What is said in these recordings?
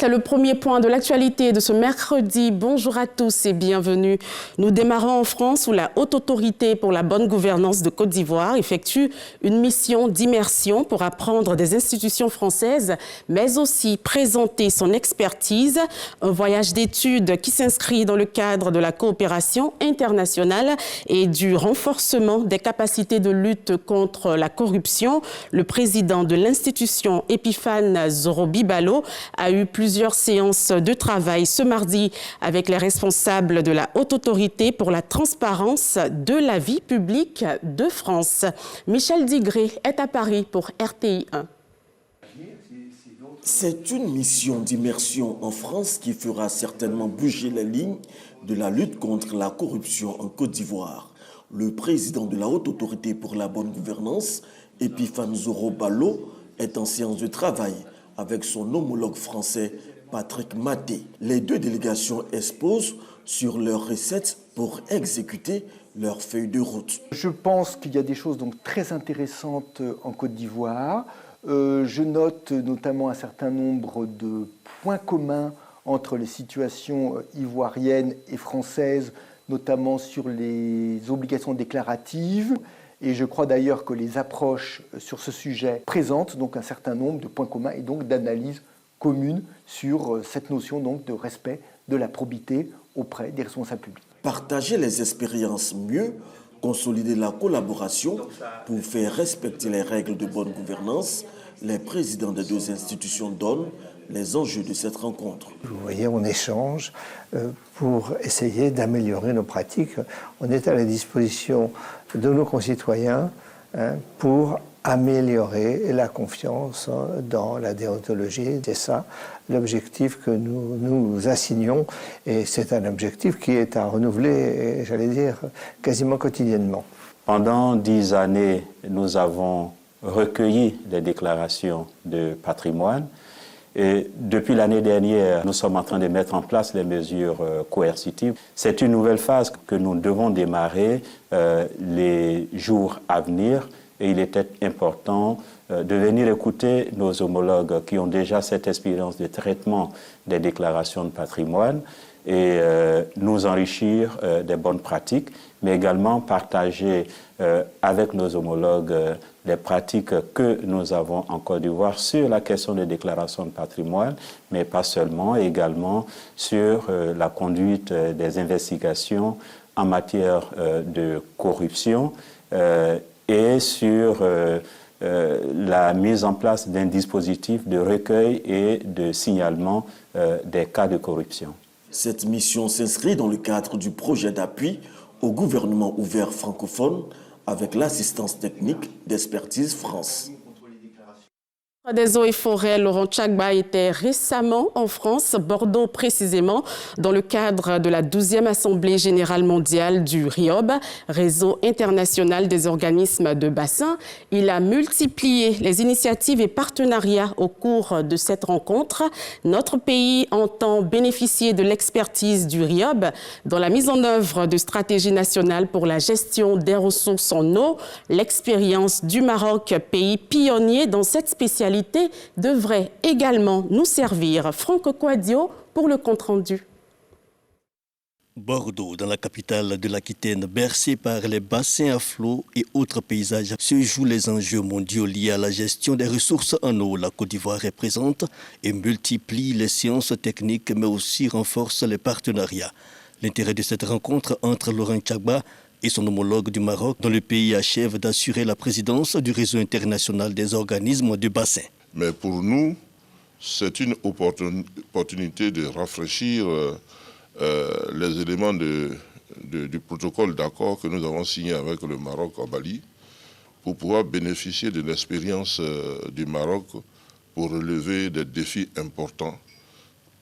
C'est le premier point de l'actualité de ce mercredi. Bonjour à tous et bienvenue. Nous démarrons en France où la Haute Autorité pour la bonne gouvernance de Côte d'Ivoire effectue une mission d'immersion pour apprendre des institutions françaises, mais aussi présenter son expertise. Un voyage d'études qui s'inscrit dans le cadre de la coopération internationale et du renforcement des capacités de lutte contre la corruption. Le président de l'institution, Epiphane Zoro-Bibalo, a eu plusieurs séances de travail ce mardi avec les responsables de la Haute Autorité pour la transparence de la vie publique de France. Michel Digré est à Paris pour RTI 1. C'est une mission d'immersion en France qui fera certainement bouger les lignes de la lutte contre la corruption en Côte d'Ivoire. Le président de la Haute Autorité pour la bonne gouvernance, Epiphane Zoro-Bibalo, est en séance de travail avec son homologue français Patrick Maté. Les deux délégations exposent sur leurs recettes pour exécuter leur feuille de route. Je pense qu'il y a des choses donc très intéressantes en Côte d'Ivoire. Je note notamment un certain nombre de points communs entre les situations ivoiriennes et françaises, notamment sur les obligations déclaratives. Et je crois d'ailleurs que les approches sur ce sujet présentent donc un certain nombre de points communs et donc d'analyses communes sur cette notion donc de respect de la probité auprès des responsables publics. Partager les expériences mieux, consolider la collaboration pour faire respecter les règles de bonne gouvernance, les présidents des deux institutions donnent les enjeux de cette rencontre. Vous voyez, on échange pour essayer d'améliorer nos pratiques. On est à la disposition de nos concitoyens pour améliorer la confiance dans la déontologie. C'est ça l'objectif que nous nous assignons et c'est un objectif qui est à renouveler, j'allais dire, quasiment quotidiennement. Pendant 10 années, nous avons recueilli des déclarations de patrimoine. Et depuis l'année dernière, nous sommes en train de mettre en place les mesures coercitives. C'est une nouvelle phase que nous devons démarrer les jours à venir. Et il était important de venir écouter nos homologues qui ont déjà cette expérience de traitement des déclarations de patrimoine et nous enrichir des bonnes pratiques, mais également partager avec nos homologues les pratiques que nous avons en Côte d'Ivoire sur la question des déclarations de patrimoine, mais pas seulement, également sur la conduite des investigations en matière de corruption et sur la mise en place d'un dispositif de recueil et de signalement des cas de corruption. Cette mission s'inscrit dans le cadre du projet d'appui au gouvernement ouvert francophone avec l'assistance technique d'Expertise France. Des eaux et forêts, Laurent Tchagba était récemment en France, Bordeaux précisément, dans le cadre de la 12e Assemblée générale mondiale du RIOB, Réseau international des organismes de bassin. Il a multiplié les initiatives et partenariats au cours de cette rencontre. Notre pays entend bénéficier de l'expertise du RIOB dans la mise en œuvre de stratégies nationales pour la gestion des ressources en eau. L'expérience du Maroc, pays pionnier dans cette spécialité, devrait également nous servir. Franck Quadio pour le compte-rendu. Bordeaux, dans la capitale de l'Aquitaine, bercée par les bassins à flot et autres paysages, se jouent les enjeux mondiaux liés à la gestion des ressources en eau. La Côte d'Ivoire représente et multiplie les séances techniques, mais aussi renforce les partenariats. L'intérêt de cette rencontre entre Laurent Tchagba et son homologue du Maroc, dont le pays achève d'assurer la présidence du réseau international des organismes de bassin. Mais pour nous, c'est une opportunité de rafraîchir les éléments du protocole d'accord que nous avons signé avec le Maroc à Bali pour pouvoir bénéficier de l'expérience du Maroc pour relever des défis importants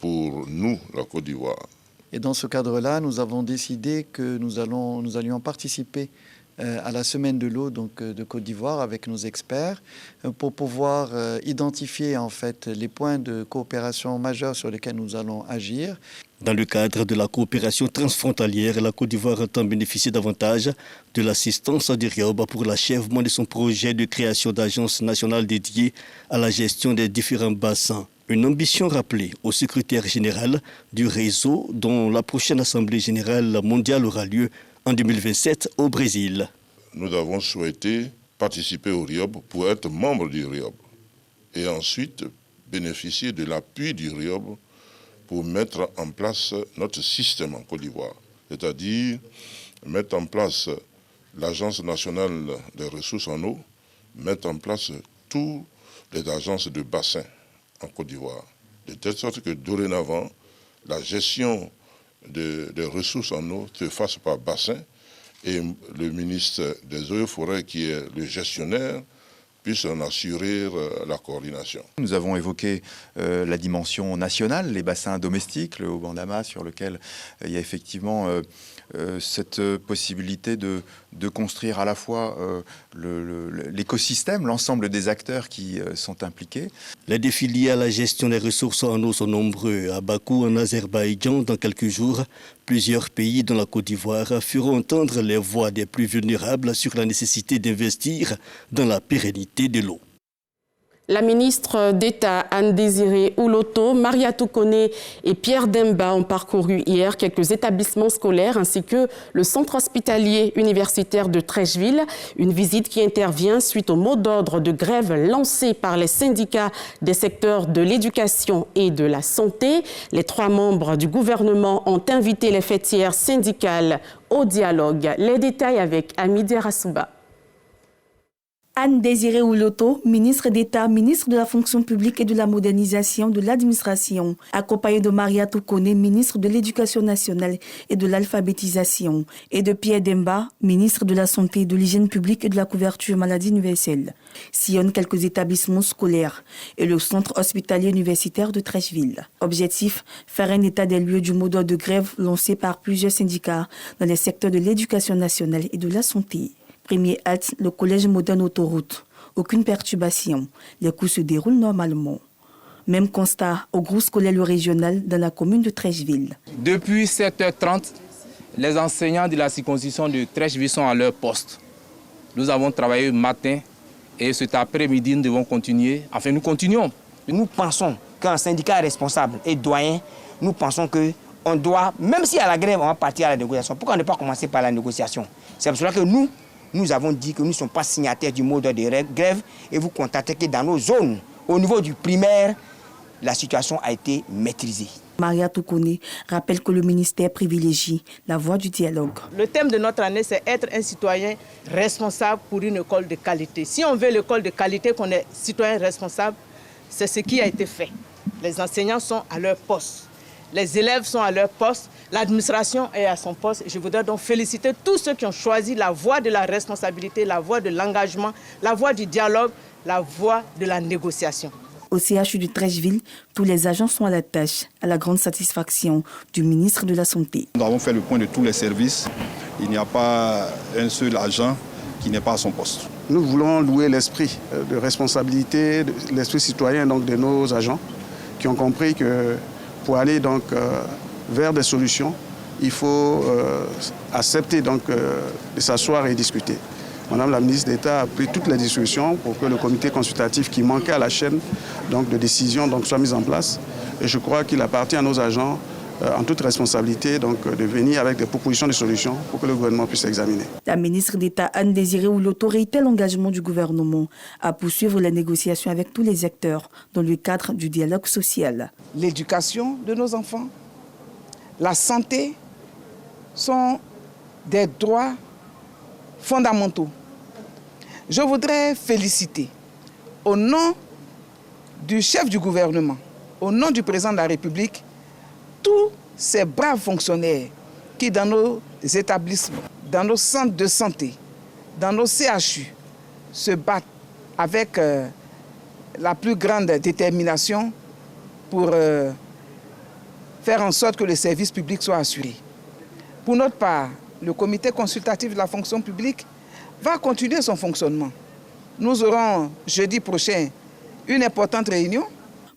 pour nous, la Côte d'Ivoire. Et dans ce cadre-là, nous avons décidé que nous allions participer à la Semaine de l'eau de Côte d'Ivoire avec nos experts pour pouvoir identifier en fait les points de coopération majeurs sur lesquels nous allons agir. Dans le cadre de la coopération transfrontalière, la Côte d'Ivoire entend bénéficier davantage de l'assistance du RIOB pour l'achèvement de son projet de création d'agences nationales dédiées à la gestion des différents bassins. Une ambition rappelée au secrétaire général du réseau dont la prochaine Assemblée générale mondiale aura lieu en 2027 au Brésil. Nous avons souhaité participer au RIOB pour être membre du RIOB et ensuite bénéficier de l'appui du RIOB pour mettre en place notre système en Côte d'Ivoire, c'est-à-dire mettre en place l'Agence nationale des ressources en eau, mettre en place toutes les agences de bassin en Côte d'Ivoire, de telle sorte que dorénavant, la gestion des ressources en eau se fasse par bassin et le ministre des Eaux et Forêts, qui est le gestionnaire, puisse en assurer la coordination. Nous avons évoqué la dimension nationale, les bassins domestiques, le Haut-Bandama, sur lequel il y a effectivement cette possibilité de construire à la fois l'écosystème, l'ensemble des acteurs qui sont impliqués. Les défis liés à la gestion des ressources en eau sont nombreux. À Bakou, en Azerbaïdjan, dans quelques jours, plusieurs pays, dont la Côte d'Ivoire, feront entendre les voix des plus vulnérables sur la nécessité d'investir dans la pérennité de l'eau. La ministre d'État Anne-Désirée Ouloto, Mariatou Kone et Pierre Demba ont parcouru hier quelques établissements scolaires ainsi que le centre hospitalier universitaire de Treichville. Une visite qui intervient suite au mot d'ordre de grève lancé par les syndicats des secteurs de l'éducation et de la santé. Les 3 membres du gouvernement ont invité les fêtières syndicales au dialogue. Les détails avec Amidi Rassouba. Anne-Désirée Ouloto, ministre d'État, ministre de la fonction publique et de la modernisation de l'administration, accompagnée de Mariatou Kone, ministre de l'Éducation nationale et de l'alphabétisation, et de Pierre Demba, ministre de la Santé, de l'Hygiène publique et de la couverture maladie universelle, sillonnent quelques établissements scolaires et le centre hospitalier universitaire de Treichville. Objectif, faire un état des lieux du mot d'ordre de grève lancé par plusieurs syndicats dans les secteurs de l'Éducation nationale et de la santé. Premier halte, le collège moderne autoroute. Aucune perturbation. Les cours se déroulent normalement. Même constat au groupe scolaire régional dans la commune de Treichville. Depuis 7h30, les enseignants de la circonscription de Treichville sont à leur poste. Nous avons travaillé le matin et cet après-midi, nous devons continuer. Enfin, nous continuons. Nous pensons qu'un syndicat responsable et doyen, nous pensons qu'on doit, même si à la grève, on va partir à la négociation. Pourquoi ne pas commencer par la négociation? C'est pour cela que nous avons dit que nous ne sommes pas signataires du mot d'ordre de grève et vous constatez que dans nos zones, au niveau du primaire, la situation a été maîtrisée. Mariatou Kone rappelle que le ministère privilégie la voie du dialogue. Le thème de notre année, c'est être un citoyen responsable pour une école de qualité. Si on veut l'école de qualité, qu'on est citoyen responsable, c'est ce qui a été fait. Les enseignants sont à leur poste. Les élèves sont à leur poste, l'administration est à son poste. Je voudrais donc féliciter tous ceux qui ont choisi la voie de la responsabilité, la voie de l'engagement, la voie du dialogue, la voie de la négociation. Au CHU de Treichville, tous les agents sont à la tâche, à la grande satisfaction du ministre de la Santé. Nous avons fait le point de tous les services. Il n'y a pas un seul agent qui n'est pas à son poste. Nous voulons louer l'esprit de responsabilité, l'esprit citoyen donc, de nos agents qui ont compris que pour aller donc, vers des solutions, il faut accepter donc, de s'asseoir et discuter. Madame la ministre d'État a pris toutes les discussions pour que le comité consultatif qui manquait à la chaîne donc, de décision donc, soit mis en place. Et je crois qu'il appartient à nos agents, en toute responsabilité, donc, de venir avec des propositions de solutions pour que le gouvernement puisse examiner. La ministre d'État Anne-Désirée Ouloto réitère l'engagement du gouvernement à poursuivre les négociations avec tous les acteurs dans le cadre du dialogue social. L'éducation de nos enfants, la santé sont des droits fondamentaux. Je voudrais féliciter au nom du chef du gouvernement, au nom du président de la République, tous ces braves fonctionnaires qui, dans nos établissements, dans nos centres de santé, dans nos CHU, se battent avec la plus grande détermination pour faire en sorte que le service public soit assuré. Pour notre part, le comité consultatif de la fonction publique va continuer son fonctionnement. Nous aurons jeudi prochain une importante réunion.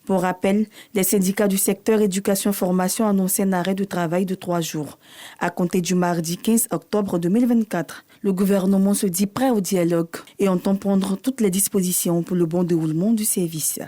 Pour rappel, les syndicats du secteur éducation-formation annoncent un arrêt de travail de 3 jours. À compter du mardi 15 octobre 2024, le gouvernement se dit prêt au dialogue et entend prendre toutes les dispositions pour le bon déroulement du service.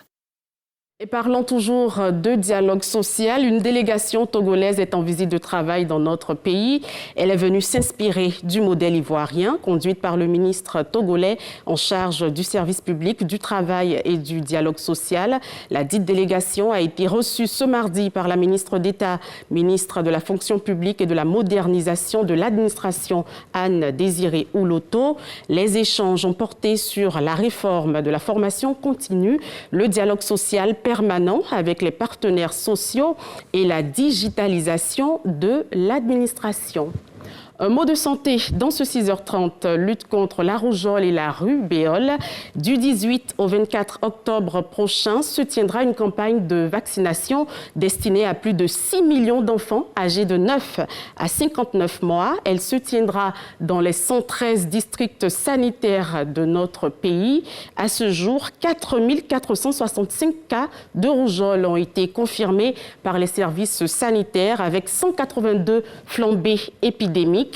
Et parlons toujours de dialogue social. Une délégation togolaise est en visite de travail dans notre pays. Elle est venue s'inspirer du modèle ivoirien, conduite par le ministre togolais en charge du service public, du travail et du dialogue social. La dite délégation a été reçue ce mardi par la ministre d'État, ministre de la fonction publique et de la modernisation de l'administration, Anne Désiré Ouloto. Les échanges ont porté sur la réforme de la formation continue, le dialogue social permanent avec les partenaires sociaux et la digitalisation de l'administration. Un mot de santé dans ce 6h30, lutte contre la rougeole et la rubéole. Du 18 au 24 octobre prochain se tiendra une campagne de vaccination destinée à plus de 6 millions d'enfants âgés de 9 à 59 mois. Elle se tiendra dans les 113 districts sanitaires de notre pays. À ce jour, 4 465 cas de rougeole ont été confirmés par les services sanitaires avec 182 flambées épidémiques.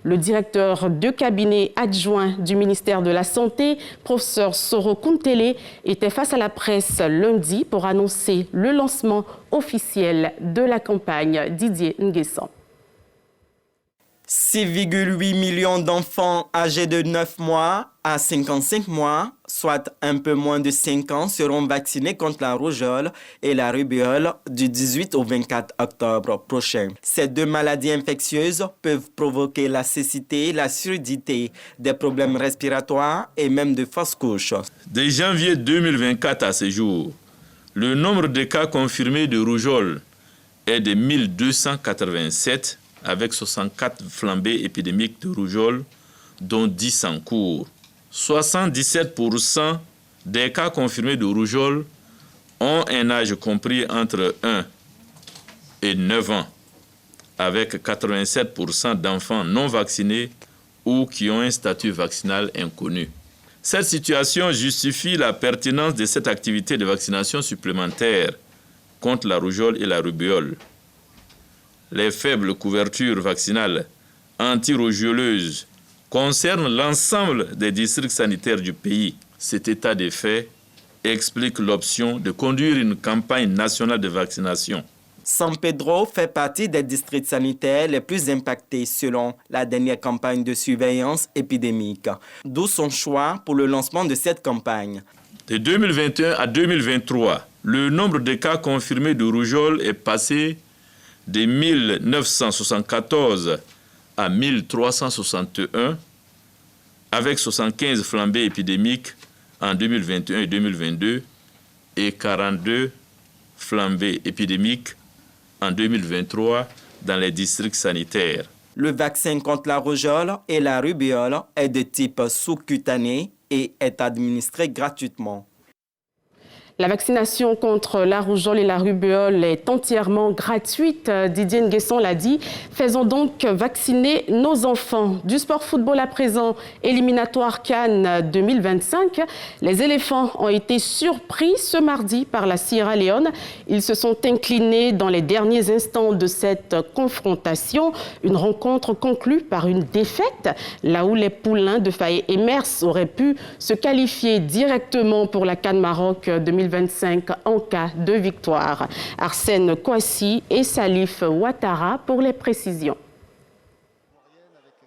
Le directeur de cabinet adjoint du ministère de la Santé, professeur Soro Kuntele, était face à la presse lundi pour annoncer le lancement officiel de la campagne. Didier Nguessan. 6,8 millions d'enfants âgés de 9 mois à 55 mois, soit un peu moins de 5 ans, seront vaccinés contre la rougeole et la rubéole du 18 au 24 octobre prochain. Ces deux maladies infectieuses peuvent provoquer la cécité, la surdité, des problèmes respiratoires et même de fausses couches. De janvier 2024 à ce jour, le nombre de cas confirmés de rougeole est de 1287, avec 64 flambées épidémiques de rougeole, dont 10 en cours. 77% des cas confirmés de rougeole ont un âge compris entre 1 et 9 ans, avec 87% d'enfants non vaccinés ou qui ont un statut vaccinal inconnu. Cette situation justifie la pertinence de cette activité de vaccination supplémentaire contre la rougeole et la rubéole. Les faibles couvertures vaccinales anti-rougeoleuses concernent l'ensemble des districts sanitaires du pays. Cet état de fait explique l'option de conduire une campagne nationale de vaccination. San Pedro fait partie des districts sanitaires les plus impactés selon la dernière campagne de surveillance épidémique, d'où son choix pour le lancement de cette campagne. De 2021 à 2023, le nombre de cas confirmés de rougeole est passé de 1974 à 1361, avec 75 flambées épidémiques en 2021 et 2022 et 42 flambées épidémiques en 2023 dans les districts sanitaires. Le vaccin contre la rougeole et la rubéole est de type sous-cutané et est administré gratuitement. La vaccination contre la rougeole et la rubéole est entièrement gratuite. Didier Nguessan l'a dit. Faisons donc vacciner nos enfants. Du sport football à présent, éliminatoire CAN 2025. Les éléphants ont été surpris ce mardi par la Sierra Leone. Ils se sont inclinés dans les derniers instants de cette confrontation. Une rencontre conclue par une défaite, là où les poulains de Faye et Mers auraient pu se qualifier directement pour la CAN Maroc 2025 en cas de victoire. Arsène Kouassi et Salif Ouattara pour les précisions.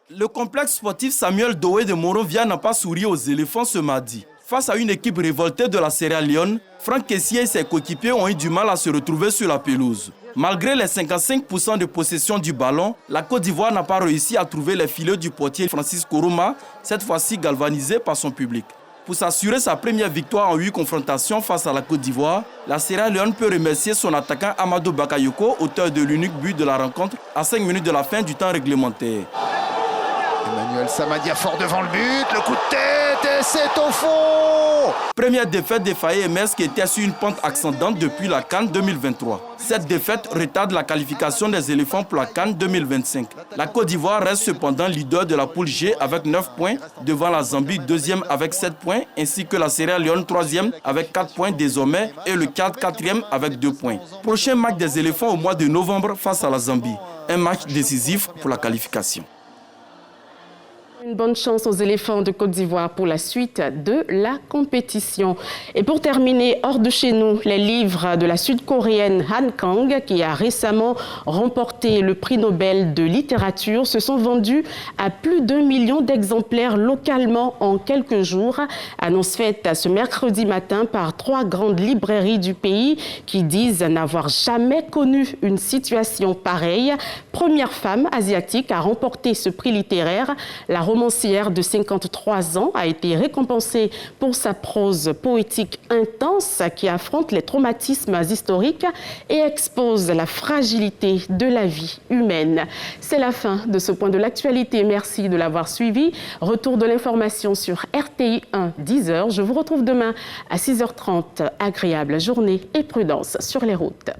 Le complexe sportif Samuel Doé de Monrovia n'a pas souri aux éléphants ce mardi. Face à une équipe révoltée de la Sierra Leone, Franck Kessié et ses coéquipiers ont eu du mal à se retrouver sur la pelouse. Malgré les 55% de possession du ballon, la Côte d'Ivoire n'a pas réussi à trouver les filets du portier Francis Koroma, cette fois-ci galvanisé par son public. Pour s'assurer sa première victoire en 8 confrontations face à la Côte d'Ivoire, la Sierra Leone peut remercier son attaquant Amadou Bakayoko, auteur de l'unique but de la rencontre, à 5 minutes de la fin du temps réglementaire. Emmanuel Samadia fort devant le but, le coup de tête et c'est au fond. Première défaite des Faye et Mers qui était sur une pente ascendante depuis la CAN 2023. Cette défaite retarde la qualification des éléphants pour la CAN 2025. La Côte d'Ivoire reste cependant leader de la poule G avec 9 points, devant la Zambie deuxième avec 7 points, ainsi que la Sierra Leone troisième avec 4 points désormais et le Tchad quatrième avec 2 points. Prochain match des éléphants au mois de novembre face à la Zambie. Un match décisif pour la qualification. Une bonne chance aux éléphants de Côte d'Ivoire pour la suite de la compétition. Et pour terminer, hors de chez nous, les livres de la sud-coréenne Han Kang, qui a récemment remporté le prix Nobel de littérature, se sont vendus à plus d'1 million d'exemplaires localement en quelques jours. Annonce faite ce mercredi matin par 3 grandes librairies du pays qui disent n'avoir jamais connu une situation pareille. Première femme asiatique à remporter ce prix littéraire, la romancière de 53 ans a été récompensée pour sa prose poétique intense qui affronte les traumatismes historiques et expose la fragilité de la vie humaine. C'est la fin de ce point de l'actualité. Merci de l'avoir suivi. Retour de l'information sur RTI 1, 10h. Je vous retrouve demain à 6h30. Agréable journée et prudence sur les routes.